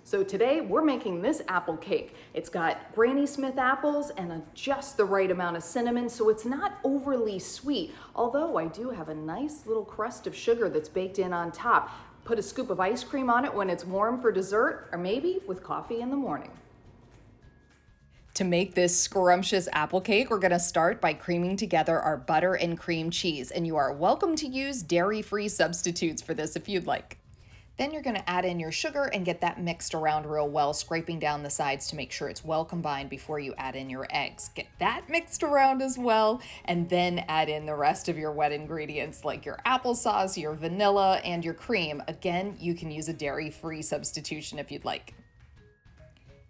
So today we're making this apple cake. It's got Granny Smith apples and just the right amount of cinnamon, so it's not overly sweet, although I do have a nice little crust of sugar that's baked in on top. Put a scoop of ice cream on it when it's warm for dessert, or maybe with coffee in the morning. To make this scrumptious apple cake, we're gonna start by creaming together our butter and cream cheese, and you are welcome to use dairy-free substitutes for this if you'd like. Then you're gonna add in your sugar and get that mixed around real well, scraping down the sides to make sure it's well combined before you add in your eggs. Get that mixed around as well, and then add in the rest of your wet ingredients like your applesauce, your vanilla, and your cream. Again, you can use a dairy-free substitution if you'd like.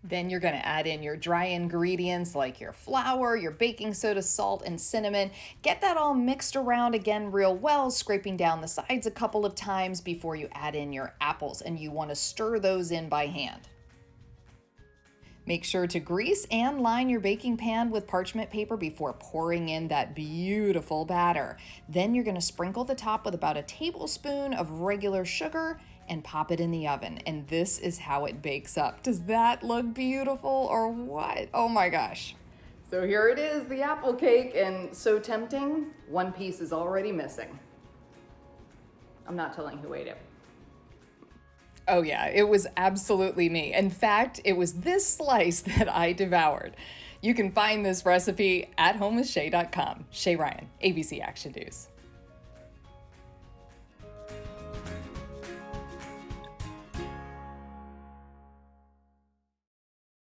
Then you're gonna add in your dry ingredients like your flour, your baking soda, salt, and cinnamon. Get that all mixed around again real well, scraping down the sides a couple of times before you add in your apples, and you wanna stir those in by hand. Make sure to grease and line your baking pan with parchment paper before pouring in that beautiful batter. Then you're gonna sprinkle the top with about a tablespoon of regular sugar and pop it in the oven. And this is how it bakes up. Does that look beautiful or what? Oh my gosh. So here it is, the apple cake, and so tempting, one piece is already missing. I'm not telling who ate it. Oh yeah, it was absolutely me. In fact, it was this slice that I devoured. You can find this recipe at homewithshay.com. Shay Ryan, ABC Action News.